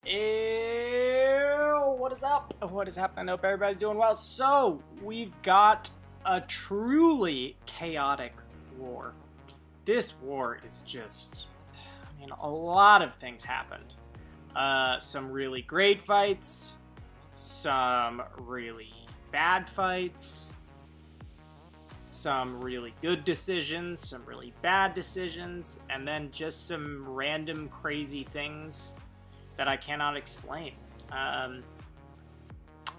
Ew, what is up? What is happening? I hope everybody's doing well. So, we've got a truly chaotic war. This war is just, I mean, a lot of things happened. Some really great fights, some really bad fights, some really good decisions, some really bad decisions, and then just some random crazy things that I cannot explain.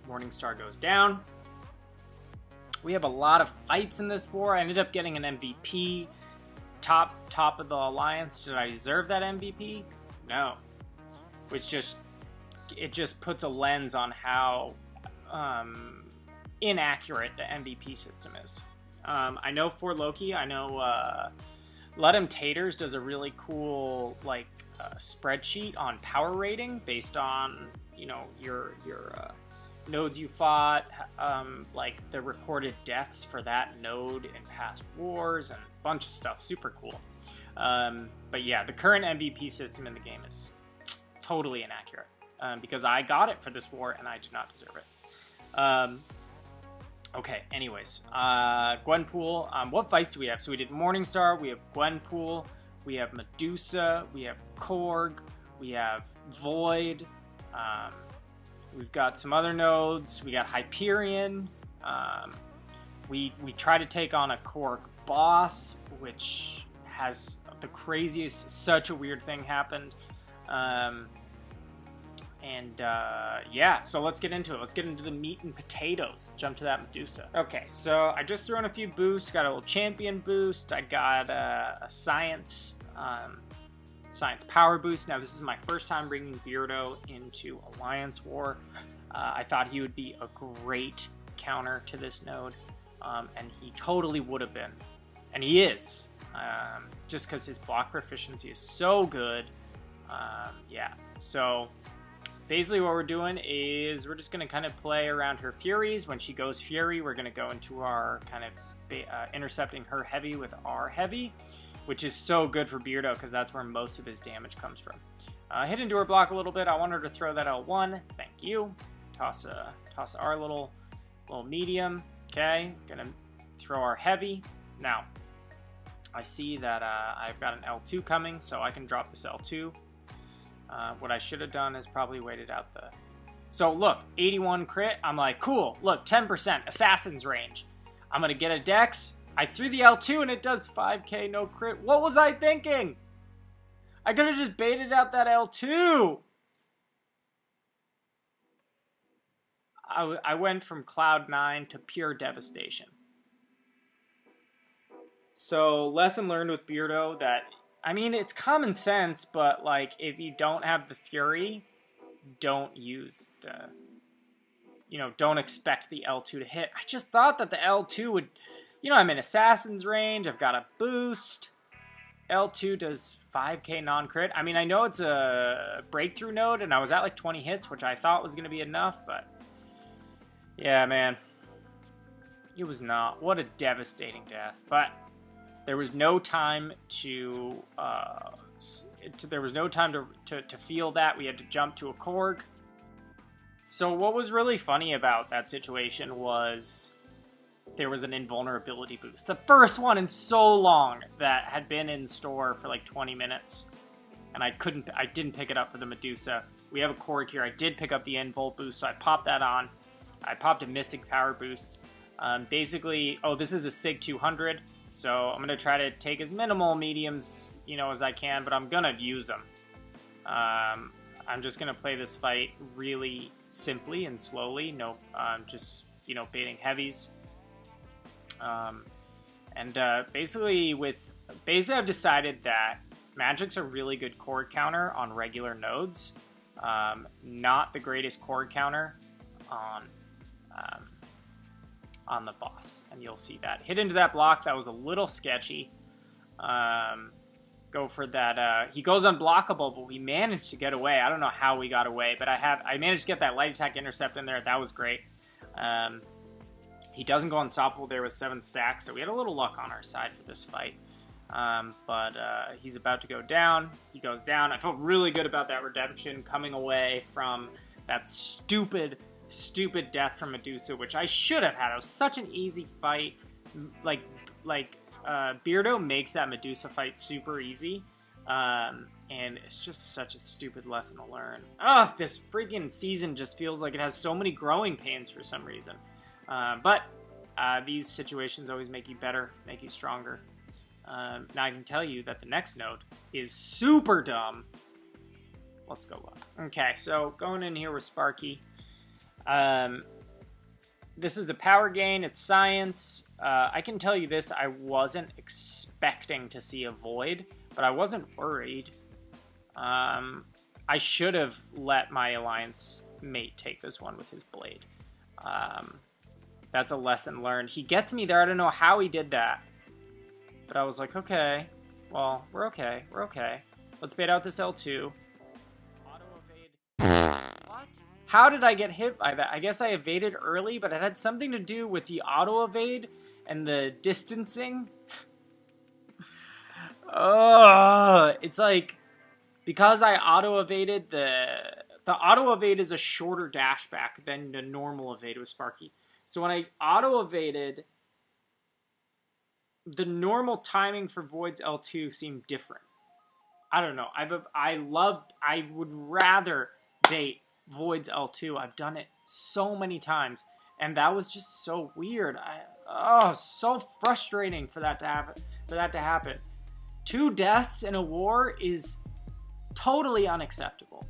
Morningstar goes down. We have a lot of fights in this war. I ended up getting an MVP. Top of the alliance. Did I deserve that MVP? No. Which just puts a lens on how inaccurate the MVP system is. I know for Loki, I know Let 'em Taters does a really cool spreadsheet on power rating based on, you know, your nodes you fought, like the recorded deaths for that node in past wars, and a bunch of stuff. Super cool. But yeah, the current MVP system in the game is totally inaccurate, because I got it for this war and I did not deserve it. Okay, anyways, Gwenpool. What fights do we have? So we did Morningstar, we have Gwenpool, we have Medusa, we have Korg, we have Void, we've got some other nodes, we got Hyperion, we try to take on a Korg boss, which has the craziest, such a weird thing happened. Yeah, so let's get into it. Let's get into the meat and potatoes. Jump to that Medusa. Okay, so I just threw in a few boosts. Got a little champion boost. I got a science power boost. Now, this is my first time bringing Beardo into Alliance War. I thought he would be a great counter to this node, and he totally would have been. And he is, just because his block proficiency is so good. Yeah, so basically what we're doing is we're just going to kind of play around her Furies. When she goes Fury, we're going to go into our kind of intercepting her heavy with our heavy, which is so good for Beardo because that's where most of his damage comes from. Hit into her block a little bit. I want her to throw that L1. Thank you. Toss our little medium. Okay, gonna throw our heavy. Now, I see that I've got an L2 coming, so I can drop this L2. What I should have done is probably waited out the... So look, 81 crit. I'm like, cool. Look, 10% assassin's range. I'm going to get a dex. I threw the L2 and it does 5k no crit. What was I thinking? I could have just baited out that L2. I went from Cloud 9 to pure devastation. So lesson learned with Beardo that... I mean, it's common sense, but, like, if you don't have the Fury, don't use the... You know, don't expect the L2 to hit. I just thought that the L2 would... You know, I'm in Assassin's range, I've got a boost. L2 does 5k non-crit. I mean, I know it's a breakthrough node, and I was at, like, 20 hits, which I thought was going to be enough, but... Yeah, man. It was not. What a devastating death. But... There was no time to feel that. We had to jump to a Korg. So what was really funny about that situation was there was an invulnerability boost. The first one in so long that had been in store for like 20 minutes. And I didn't pick it up for the Medusa. We have a Korg here. I did pick up the invul boost, so I popped that on. I popped a Mystic Power boost. Basically, oh, this is a SIG 200. So I'm going to try to take as minimal mediums, you know, as I can, but I'm going to use them. I'm just going to play this fight really simply and slowly. No, just, you know, baiting heavies. Basically I've decided that Magic's a really good chord counter on regular nodes. Not the greatest chord counter on the boss, and you'll see that. Hit into that block, that was a little sketchy. Go for that, he goes unblockable, but we managed to get away. I don't know how we got away, but I managed to get that light attack intercept in there. That was great. He doesn't go unstoppable there with 7 stacks, so we had a little luck on our side for this fight. He's about to go down. He goes down. I felt really good about that redemption, coming away from that stupid death from Medusa, which I should have had. It was such an easy fight. Beardo makes that Medusa fight super easy. And it's just such a stupid lesson to learn. Ugh, this freaking season just feels like it has so many growing pains for some reason. These situations always make you better, make you stronger. Now I can tell you that the next note is super dumb. Let's go up. Okay, so going in here with Sparky. This is a power gain, it's science. I can tell you this, I wasn't expecting to see a void, but I wasn't worried. I should have let my alliance mate take this one with his blade. That's a lesson learned. He gets me there, I don't know how he did that. But I was like, okay, well, we're okay, we're okay. Let's bait out this L2. Auto-evade. What? How did I get hit by that? I guess I evaded early, but it had something to do with the auto-evade and the distancing. It's like, because I auto-evaded, the auto-evade is a shorter dash back than the normal evade with Sparky. So when I auto-evaded, the normal timing for Void's L2 seemed different. I don't know. I would rather bait Void's L2. I've done it so many times, and that was just so weird. So frustrating for that to happen. 2 deaths in a war is totally unacceptable.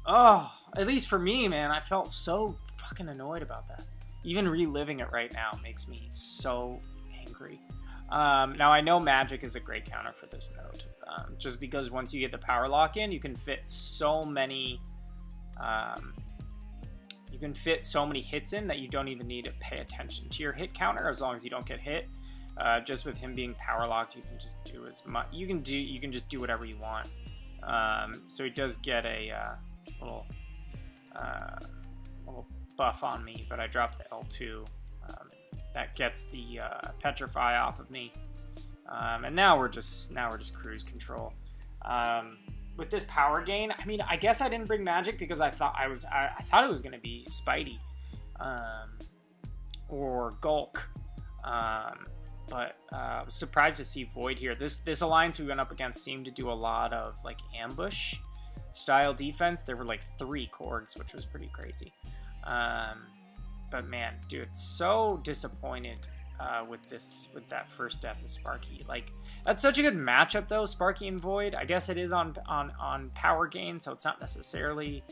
At least for me, man, I felt so fucking annoyed about that. Even reliving it right now makes me so angry. Now, I know magic is a great counter for this note. Just because once you get the power lock in, you can fit so many... hits in that you don't even need to pay attention to your hit counter as long as you don't get hit. Just with him being power locked, you can just do as much. You can just do whatever you want. So he does get a little buff on me, but I dropped the L2. That gets the petrify off of me, and now we're just cruise control. With this power gain, I mean, I guess I didn't bring magic because I thought I thought it was going to be Spidey or Gulk. But I was surprised to see Void here. This alliance we went up against seemed to do a lot of like ambush style defense. There were like 3 Korgs, which was pretty crazy. But man, dude, so disappointed with that first death of Sparky. Like, that's such a good matchup though, Sparky and Void. I guess it is on power gain, so it's not necessarily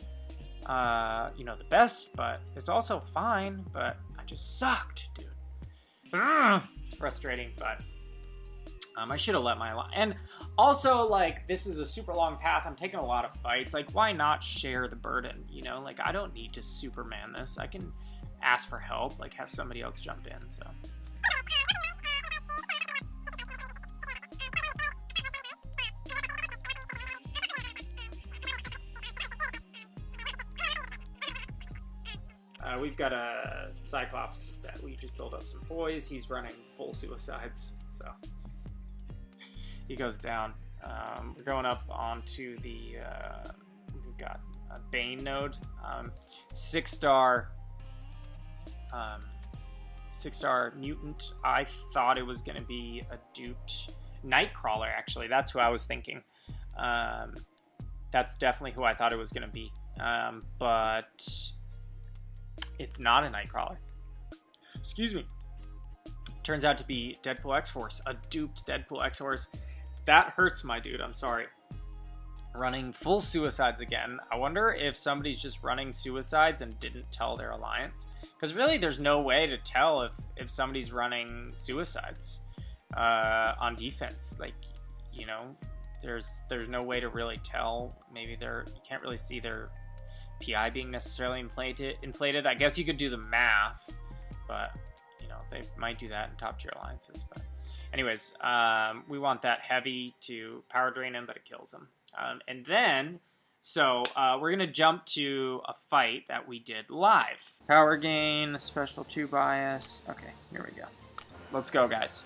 the best, but it's also fine. But I just sucked, dude. It's frustrating, but I should have let my line. And also, like, this is a super long path. I'm taking a lot of fights. Like, why not share the burden? You know, like, I don't need to Superman this. I can ask for help, like, have somebody else jump in. So. We've got a Cyclops that we just build up some poise. He's running full suicides, so he goes down. We're going up onto the we've got a Bane node, 6-star mutant. I thought it was going to be a duped Nightcrawler. Actually, that's who I was thinking. That's definitely who I thought it was going to be, but it's not a Nightcrawler. Excuse me. Turns out to be Deadpool X-Force, a duped Deadpool X-Force. That hurts, my dude. I'm sorry. Running full suicides again. I wonder if somebody's just running suicides and didn't tell their alliance. Because really, there's no way to tell if somebody's running suicides on defense. Like, you know, there's no way to really tell. Maybe you can't really see their PI being necessarily inflated. I guess you could do the math, but you know, they might do that in top tier alliances. But anyways, we want that heavy to power drain him, but it kills him. And then, so we're gonna jump to a fight that we did live. Power gain, special 2 bias. Okay, here we go. Let's go, guys.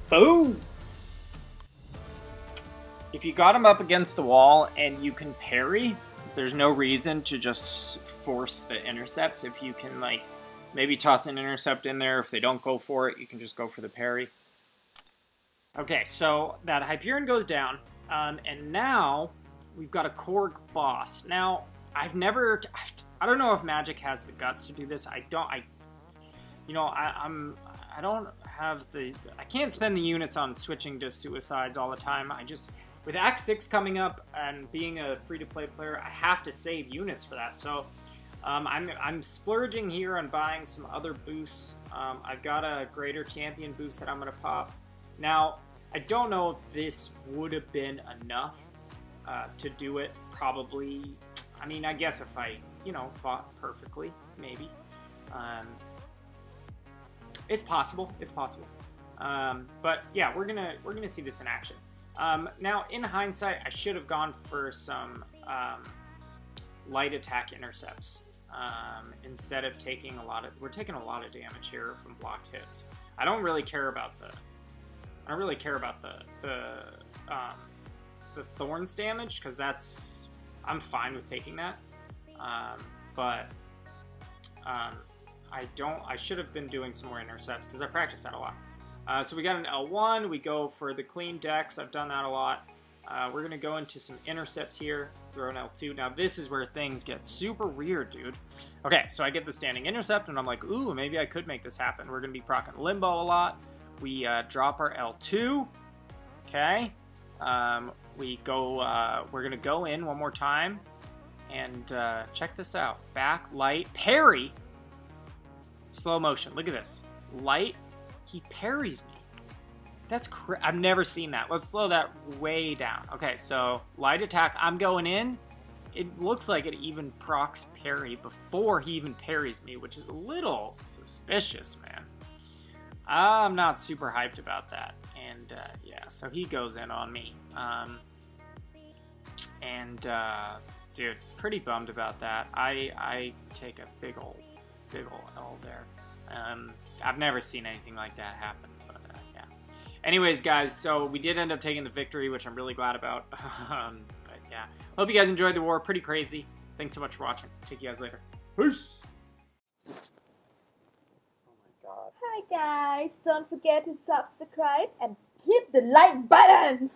Boom! If you got him up against the wall and you can parry, there's no reason to just force the intercepts. If you can, like, maybe toss an intercept in there. If they don't go for it, you can just go for the parry. Okay, so that Hyperion goes down, and now we've got a Korg boss. Now, I don't know if Magic has the guts to do this. I don't have I can't spend the units on switching to suicides all the time. With Act 6 coming up and being a free-to-play player, I have to save units for that. So I'm splurging here on buying some other boosts. I've got a Greater Champion boost that I'm going to pop. Now, I don't know if this would have been enough to do it. Probably. I mean, I guess if I, fought perfectly, maybe. It's possible. It's possible. But yeah, we're gonna see this in action. Now, in hindsight, I should have gone for some light attack intercepts instead of taking we're taking a lot of damage here from blocked hits. I don't really care about the thorns damage, because I'm fine with taking that. I should have been doing some more intercepts because I practice that a lot. So we got an L1, we go for the clean decks, I've done that a lot. We're going to go into some intercepts here, throw an L2. Now this is where things get super weird, dude. Okay, so I get the standing intercept, and I'm like, ooh, maybe I could make this happen. We're going to be proccing Limbo a lot. We drop our L2, okay. We're going to go in one more time, and check this out. Back, light, parry. Slow motion, look at this. Light, he parries me. That's I've never seen that. Let's slow that way down. Okay, so light attack, I'm going in. It looks like it even procs parry before he even parries me, which is a little suspicious, man. I'm not super hyped about that. And yeah, so he goes in on me. Dude, pretty bummed about that. I take a big ol' L there. I've never seen anything like that happen, but yeah. Anyways, guys, so we did end up taking the victory, which I'm really glad about. But yeah, hope you guys enjoyed the war. Pretty crazy. Thanks so much for watching. Take you guys later. Peace. Oh my god. Hi guys, don't forget to subscribe and hit the like button.